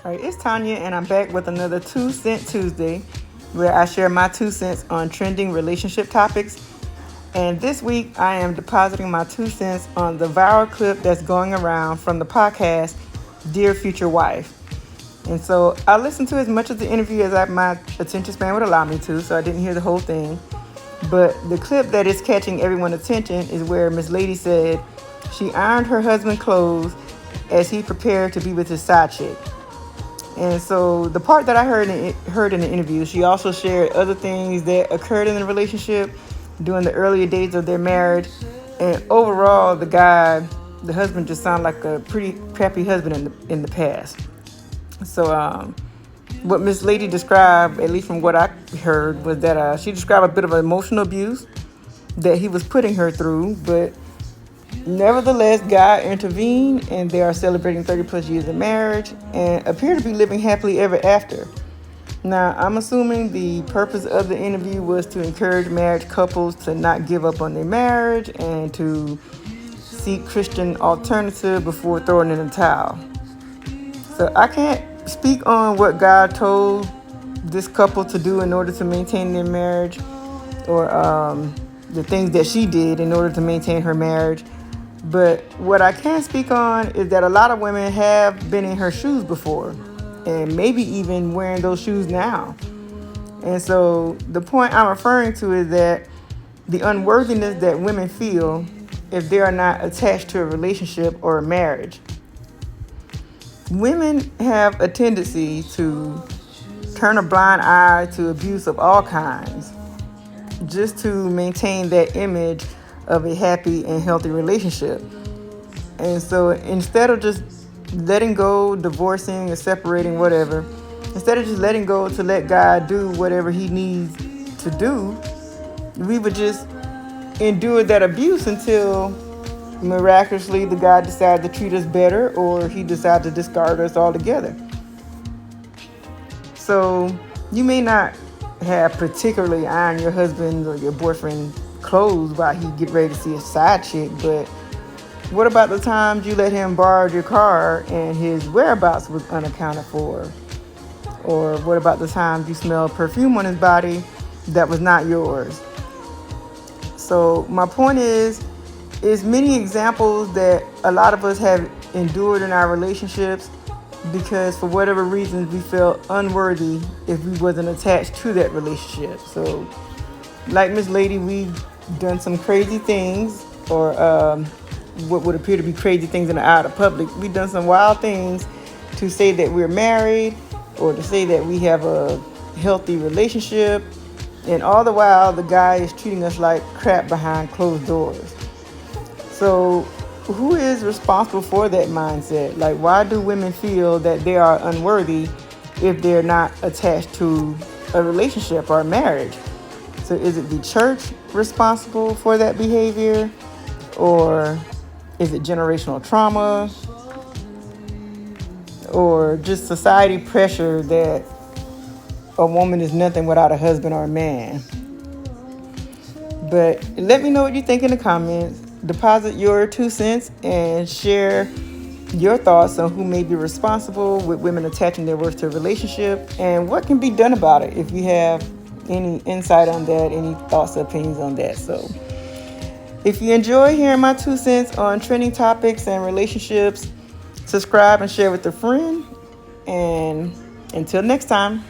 All right, it's Tanya, and I'm back with another 2 Cent Tuesday, where I share my 2 cents on trending relationship topics. And this week, I am depositing my 2 cents on the viral clip that's going around from the podcast, Dear Future Wife. And so I listened to as much of the interview as my attention span would allow me to, so I didn't hear the whole thing. But the clip that is catching everyone's attention is where Miss Lady said she ironed her husband's clothes as he prepared to be with his side chick. And so the part that I heard in the interview, she also shared other things that occurred in the relationship during the earlier days of their marriage. And overall, the husband just sounded like a pretty crappy husband in the past. So what Miss Lady described, at least from what I heard, was that she described a bit of emotional abuse that he was putting her through, but nevertheless, God intervened, and they are celebrating 30 plus years of marriage and appear to be living happily ever after. Now, I'm assuming the purpose of the interview was to encourage married couples to not give up on their marriage and to seek Christian alternative before throwing in the towel. So I can't speak on what God told this couple to do in order to maintain their marriage, or the things that she did in order to maintain her marriage. But what I can speak on is that a lot of women have been in her shoes before, and maybe even wearing those shoes now. And so the point I'm referring to is that the unworthiness that women feel if they are not attached to a relationship or a marriage. Women have a tendency to turn a blind eye to abuse of all kinds just to maintain that image of a happy and healthy relationship. And so instead of just letting go, divorcing or separating, whatever, instead of just letting go to let God do whatever he needs to do, we would just endure that abuse until miraculously the God decided to treat us better, or he decided to discard us altogether. So you may not have particularly ironed your husband or your boyfriend clothes while he get ready to see a side chick, but what about the times you let him borrow your car and his whereabouts was unaccounted for? Or what about the times you smelled perfume on his body that was not yours? So my point is many examples that a lot of us have endured in our relationships because for whatever reasons we felt unworthy if we wasn't attached to that relationship. So like Miss Lady, we've done some crazy things, or what would appear to be crazy things in the eye of the public. We've done some wild things to say that we're married or to say that we have a healthy relationship, and all the while the guy is treating us like crap behind closed doors. So who is responsible for that mindset? Like, why do women feel that they are unworthy if they're not attached to a relationship or a marriage? So is it the church responsible for that behavior? Or is it generational trauma? Or just society pressure that a woman is nothing without a husband or a man? But let me know what you think in the comments. Deposit your 2 cents and share your thoughts on who may be responsible with women attaching their worth to a relationship and what can be done about it. If you have any insight on that, any thoughts or opinions on that. So if you enjoy hearing my 2 cents on trending topics and relationships, subscribe and share with a friend. And until next time.